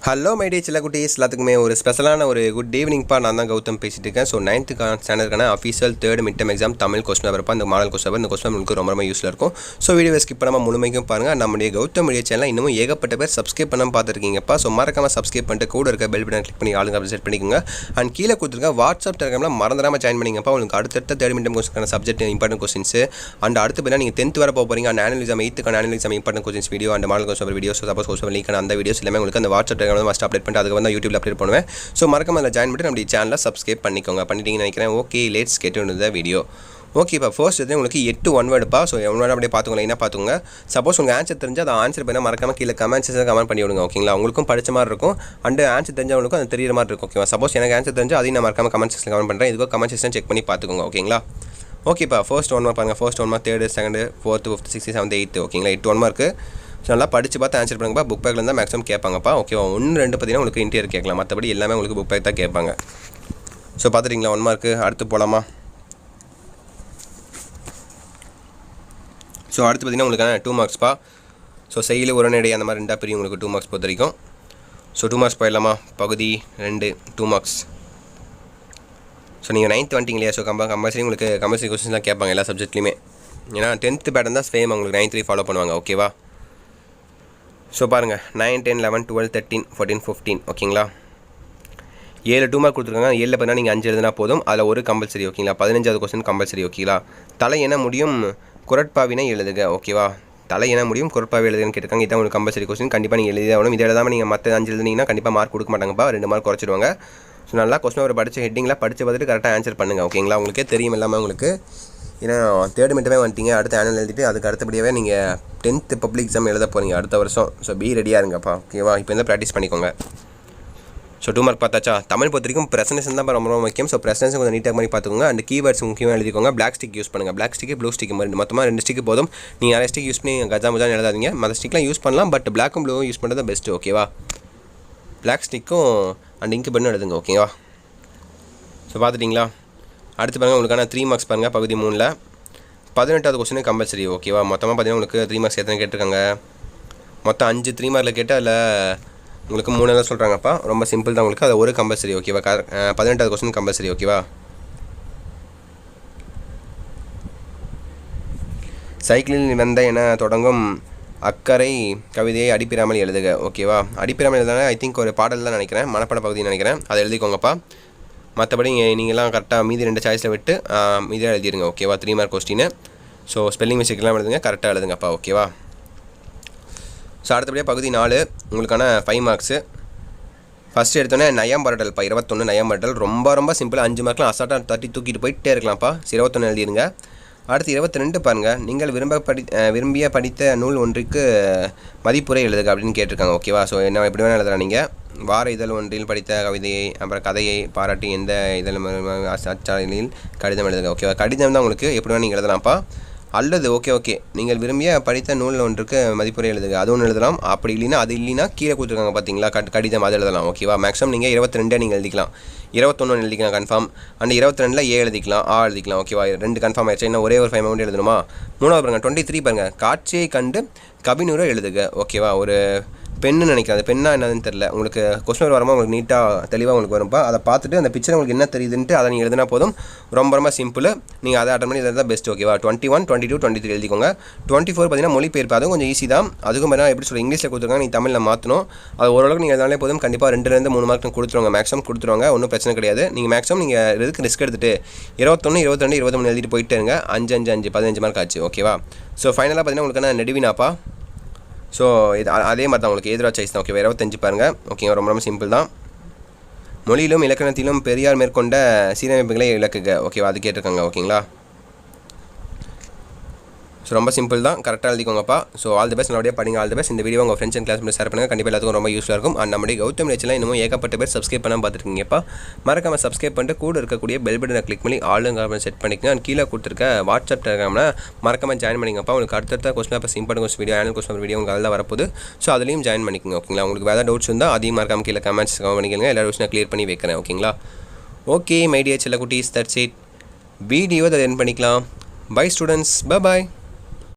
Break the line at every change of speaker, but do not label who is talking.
Hello my dear சில குட்டீஸ் எல்லாத்துக்குமே ஒரு ஸ்பெஷலான ஒரு குட் ஈவினிங்ப்பா. நான் தான் கௌதம் பேசிட்டு இருக்கேன். ஸோ 9th ஸ்டாண்டர்டுக்கான official 3rd mid term exam Tamil question paper. இந்த மாடல் கொஸ்டின் பேப்பர், இந்த கொஸ்டின் உங்களுக்கு ரொம்ப யூஸ்ஃபுல்லாக இருக்கும். ஸோ வீடியோ ஸ்கிப் பண்ணாமல் முழுமைக்கும் பாருங்கள். நம்முடைய கௌதம் மீடியா சேனல் இன்னமும் ஏகப்பட்ட பேர் சப்ஸ்கிரைப் பண்ணாமல் பார்த்துருக்கீங்கப்பா. ஸோ மறக்காமல் சப்ஸ்கிரைப் பண்ணிட்டு கூட இருக்க பெல் பட்டன் கிளிக் பண்ணி ஆளுங்க செட் பண்ணிக்கோங்க. அண்ட் கீழே கொடுத்துருக்க வாட்ஸ்அப் டெலிகிராமில் மறந்துடாமல் ஜாயின் பண்ணிங்கப்பா. உங்களுக்கு அடுத்த 3rd mid term question subject important questions and அடுத்து பார்த்தா நீங்கள் 10th வர போகிறீங்க. And annual exam 8th annual exam important questions video and model question video. So suppose question link அந்த வீடியோஸ் எல்லாமே உங்களுக்கு அந்த வாட்ஸ்அப் டெலிகிராமில் மஸ்ட் அப்டேட் பண்ணிட்டு அதுக்கு வந்து யூடியூப்ல அப்டேட் பண்ணுவேன். ஸோ மறக்காம அதில் ஜாயின் பண்ணிட்டு நம்ம சேனலை சப்ஸ்கிரைப் பண்ணிட்டீங்கன்னு நினைக்கிறேன். Okay, let's get into the video. Okay, இப்போ ஃபர்ஸ்ட் வந்து உங்களுக்கு 8 ஒன் வேர்டுப்பா. ஸோ ஒன் வேர்டு அப்படியே பார்த்துக்கோங்க, என்ன பார்த்துக்கோங்க. சப்போஸ் உங்களுக்கு ஆன்சர் தெரிஞ்சு அதை ஆன்சர் பண்ணால் மறக்காம கீழே கமெண்ட் பண்ணி விடுங்க. ஓகேங்களா, உங்களுக்கும் படிச்ச மாதிரி இருக்கும் அண்ட் ஆன்சர் தெரிஞ்சவங்களுக்கும் அது தெரியுற மாதிரி இருக்கும். ஓகேவா, சப்போஸ் எனக்கு ஆன்சர் தெரிஞ்சு அதையும் நான் மறக்காம கமெண்ட் செக்ஷன் கமெண்ட் பண்ணுறேன். இதுக்கு கமெண்ட் செக்ஷன் செக் பண்ணி பார்த்துக்கோங்க. ஓகேங்களா, ஓகேப்பா. ஃபர்ஸ்ட் ஒன் மார்க் பாருங்கள். First one mark 3rd 2nd 4th 5th 6th 7th 8th. ஓகேங்களா, 8 ஒன் மார்க்கு. ஸோ நல்லா படித்து பார்த்து ஆன்சர் பண்ணுங்கப்பா. புக் பேக்கில் இருந்தால் மேக்ஸிமம் கேட்பாங்கப்பா. ஓகேவா, 1 2 பார்த்தீங்கன்னா உங்களுக்கு இன்டீரியர் கேட்கலாம், மற்றபடி எல்லாமே உங்களுக்கு புக் பேக் தான் கேட்பாங்க. ஸோ பார்த்துட்டிங்களா 1 மார்க்கு. அடுத்து போகலாமா? ஸோ அடுத்து பார்த்தீங்கன்னா உங்களுக்கு 2 மார்க்ஸ்ப்பா. ஸோ செயலி உரநடை அந்த மாதிரி 2 பிரியும் உங்களுக்கு 2 மார்க்ஸ் பொறுத்த வரைக்கும். ஸோ 2 மார்க்ஸ் போயிடலாமா? பகுதி 2 2 மார்க்ஸ். ஸோ நீங்கள் 9th வந்துட்டீங்க இல்லையா? ஸோ கம்பல்சரி உங்களுக்கு கம்பல்சரி கொஸ்டின்ஸ் தான் கேட்பாங்க எல்லா சப்ஜெக்ட்லையுமே. ஏன்னா 10th பேட்டர்ன் தான் சேம் உங்களுக்கு 9th ஃபாலோ பண்ணுவாங்க. ஓகேவா, ஸோ பாருங்கள் 9 10 11 12 13 14 15. ஓகேங்களா, 7 2 மார்க் கொடுத்துருக்காங்க. 7 பார்த்தா நீங்கள் 5 எழுதுனா போதும், அதில் ஒரு கம்பல்சரி. ஓகேங்களா, 15வது கொஸ்டின் கம்பல்சரி. ஓகேங்களா, தலை என முடியும் குரட்பாவினை எழுதுக. ஓகேவா, தலை என முடியும் குரட்பாவை எழுதுன்னு கேட்டிருக்காங்க. இதான் உங்களுக்கு கம்பல்சரி கொஸ்டின். கண்டிப்பாக நீங்கள் எழுதி ஆகணும். இதை எழுதாமல் நீங்கள் மற்ற 5 எழுதுனீங்கன்னா கண்டிப்பாக மார்க் கொடுக்க மாட்டாங்கப்பா, 2 மார்க் குறைச்சிடுவாங்க. ஸோ நல்லா கொஸ்டின் ஒரு படித்த ஹெட்டிங்கில் படித்து பார்த்துட்டு கரெக்டாக ஆன்சர் பண்ணுங்கள். ஓகேங்களா, உங்களுக்கே தெரியும் எல்லாமே உங்களுக்கு. ஏன்னா 3rd மிட்டமே வந்துட்டீங்க, அடுத்த ஆனுவல் எழுதிட்டு அதுக்கு அடுத்தபடியாகவே நீங்கள் 10th பப்ளிக் எக்ஸாம் எழுத போகிறீங்க அடுத்த வருஷம். ஸோ பி ரெடியாக இருங்கப்பா. ஓகேவா, இப்போ வந்து ப்ராக்டிஸ் பண்ணிக்கோங்க. So 2 mark பார்த்தாச்சா? தமிழ் பொறுத்த வரைக்கும் ப்ரெசன்டேஷன் தான் ரொம்ப முக்கியம். ஸோ ப்ரெசன்டேஷன் கொஞ்சம் நீட்டாக மாதிரி பார்த்துக்கோங்க. அண்ட் கீவேர்ட்ஸ் முக்கியமாக எழுதிக்கோங்க. பிளாக் ஸ்டிக் யூஸ் பண்ணுங்கள். பிளாக் ஸ்டிக்கு ப்ளூ ஸ்டிக் மாதிரி மொத்தமாக 2 ஸ்டிக்கு போதும். நீங்கள் நிறைய ஸ்டிக் யூஸ் பண்ணி கஜாமுஜான்னு எழுதாதீங்க. மற்ற ஸ்டிக்லாம் யூஸ் பண்ணலாம், பட் பிளாக்கும் ப்ளூவும் யூஸ் பண்ணுறது பெஸ்ட்டு. ஓகேவா, பிளாக் ஸ்டிக்கும் அண்ட் இங்கு பெண்ணும் எழுதுங்க. ஓகேவா, ஸோ பார்த்துட்டிங்களா? அடுத்து பாருங்கள் உங்களுக்கான 3 மார்க்ஸ் பாருங்கள். பகுதி 3ல் 18வது கொஸ்டின் கம்பல்சரி. ஓகேவா, மொத்தமாக பார்த்தீங்கன்னா உங்களுக்கு 3 மார்க்ஸ் எத்தனை கேட்டிருக்காங்க? மொத்தம் 5 3 மார்க்கில் கேட்டு அதில் உங்களுக்கு 3 தான் சொல்கிறாங்கப்பா. ரொம்ப சிம்பிள் தான் உங்களுக்கு. அது ஒரு கம்பல்சரி. ஓகேவா, 18வது கொஸ்டின் கம்பல்சரி. ஓகேவா, சைக்கிளில் வந்த என தொடங்கும் அக்கறை கவிதையை அடிப்பிராமல் எழுதுக. ஓகேவா, அடிப்பிராமல் எழுதுனா ஐ திங்க் ஒரு பாடல் தான் நினைக்கிறேன், மனப்பாட பகுதின்னு நினைக்கிறேன். அதை எழுதிக்கோங்கப்பா. மற்றபடி நீங்கள்லாம் கரெக்டாக மீதி 2 சாய்ஸில் விட்டு மீதியாக எழுதிடுங்க. ஓகேவா, 3 மார்க் கொஸ்டின். ஸோ ஸ்பெல்லிங் மிஸ்டேக்லாம் எழுதுங்க, கரெக்டாக எழுதுங்கப்பா. ஓகேவா, ஸோ அடுத்தபடியாக பகுதி 4 உங்களுக்கான 5 மார்க்ஸு. ஃபஸ்ட்டு எடுத்தோன்னே நயம் பரட்டல்ப்பா. 21 நயம் பரட்டல் ரொம்ப சிம்பிள். 5 மார்க்லாம் அசால்ட்டாக தட்டி தூக்கிட்டு போயிட்டே இருக்கலாம்ப்பா. 21 எழுதிடுங்க. அடுத்து 22 பாருங்கள். நீங்கள் விரும்பிய படித்த நூல் ஒன்றுக்கு மதிப்புரை எழுதுக அப்படின்னு கேட்டிருக்காங்க. ஓகேவா, ஸோ என்ன எப்படி வேணால் எழுதலாம். நீங்கள் வார இதழ் ஒன்றில் படித்த கவிதையை அப்புறம் கதையை பாராட்டி எந்த இதழ் அச்சாலையில் கடிதம் எழுதுக. ஓகேவா, கடிதம் தான் உங்களுக்கு எப்படி வேணால் நீங்கள் எழுதலாம்ப்பா. அல்லது ஓகே நீங்கள் விரும்பிய படித்த நூல் ஒன்றுக்கு மதிப்புரை எழுதுக, அது ஒன்று எழுதலாம். அப்படி இல்லைன்னா கீழே கொடுத்துருக்காங்க பார்த்தீங்களா கடிதம், அது எழுதலாம். ஓகேவா, மேக்ஸிமம் நீங்கள் 22 நீங்கள் எழுதிக்கலாம். 21 எழுதிக்கலாம் கன்ஃபார்ம். அண்ட் 22ல் ஏ எழுதிக்கலாம், ஆ எழுதிக்கலாம். ஓகேவா, 2 கன்ஃபார்ம் ஆயிடுச்சு. இன்னும் ஒரே ஒரு 5 மட்டும் எழுதணுமா? 3வது பாருங்கள் 23 பாருங்கள். காட்சியை கண்டு கவினுரை எழுதுக. ஓகேவா, ஒரு பெண்ணு நினைக்கிறேன், அது பெண்ணா என்னதுன்னு தெரியல. உங்களுக்கு கொஸ்டின் வரும்போது உங்களுக்கு நீட்டாக தெளிவாக உங்களுக்கு வரும்ப்பா. அதை பார்த்துட்டு அந்த பிக்சர் உங்களுக்கு என்ன தெரியுதுன்ட்டு அதை நீங்கள் எழுதினா போதும். ரொம்ப சிம்பிள். நீங்கள் அதை அட்டன் பண்ணி தான் பெஸ்ட். ஓகேவா, 21 22 23 எழுதிக்கோங்க. 24 பார்த்தீங்கன்னா மொழிபெயர்ப்பு, அதுவும் கொஞ்சம் ஈஸி தான். அதுக்கும் பார்த்தீங்கன்னா எப்படி சொல்ல இங்கிலீஷில் கொடுத்துருக்காங்க, நீங்கள் தமிழில் மாற்றணும். அது ஓரளவுக்கு நீங்கள் எழுதாலே போதும். கண்டிப்பாக 2லேருந்து 3 மார்க் கொடுத்துருவாங்க, மேக்ஸிமம் கொடுத்துருவாங்க. ஒன்றும் பிரச்சனை கிடையாது. நீங்கள் மேக்ஸிமம் நீங்கள் எதுக்கு ரிஸ்க் எடுத்துகிட்டு 21 22 23 எழுதிட்டு போயிட்டே இருங்க. 5 5 5 15 மார்க் ஆச்சு. ஓகேவா, ஸோ ஃபைனலாக பார்த்தீங்கன்னா உங்களுக்கான நெடுவினாப்பா. ஸோ இது அதே மாதிரி தான் உங்களுக்கு எதிராக சாய்ஸ் தான். ஓகேவா, 25 பாருங்கள். ஓகேவா, ரொம்ப சிம்பிள் தான். மொழியிலும் இலக்கணத்திலும் பெரியார் மேற்கொண்ட சீரமைப்புகளை இலக்குக. ஓகேவா, அது கேட்டிருக்காங்க. ஓகேங்களா, ஸோ ரொம்ப சிம்பிள் தான், கரெக்டாக எழுதிக்கோங்கப்பா. ஸோ ஆல் தி பெஸ்ட், நல்லபடியாக படிங்க. All the best. இந்த வீடியோ உங்கள் ஃப்ரெண்ட்ஸ் அண்ட் கிளாஸ் பண்ணி ஷேர் பண்ணுங்கள். கண்டிப்பாக எல்லாத்துக்கும் ரொம்ப யூஸ்ஃபுல்லாக இருக்கும். அண்ட் நம்முடைய கௌதம் நிச்சயம் இன்னும் ஏகப்பட்ட பேர் சப்ஸ்கிரைப் பண்ணாமல் பார்த்துருக்கீங்கப்பா. மறக்காமல் சப்ஸ்கிரைப் பண்ணிட்டு கூட இருக்கக்கூடிய பெல் பட்டனை கிளிக் பண்ணி ஆளுங்க செட் பண்ணிக்கங்க. அண்ட் கீழே கொடுத்துருக்க வாட்ஸ்அப் டெலிகிராமில் மறக்காமல் ஜாயின் பண்ணிங்கப்பா. உங்களுக்கு அடுத்த question paper important question video annual question video உங்களுக்கு அதில் வரப்போது. ஸோ அதுலேயும் ஜாயின் பண்ணிக்கோங்க. ஓகேங்களா, உங்களுக்கு வேறு டவுட்ஸ் இருந்தால் அதையும் மறக்காமல் கீழே கமெண்ட்ஸ் பண்ணிக்கோங்க. எல்லா டவுட்ஸ் நான் கிளியர் பண்ணி வைக்கிறேன். ஓகேங்களா, ஓகே மை டியர் செல்ல குட்டீஸ், தட்ஸ் இட். வீடியோ அதை என் பண்ணிக்கலாம். Bye students, by.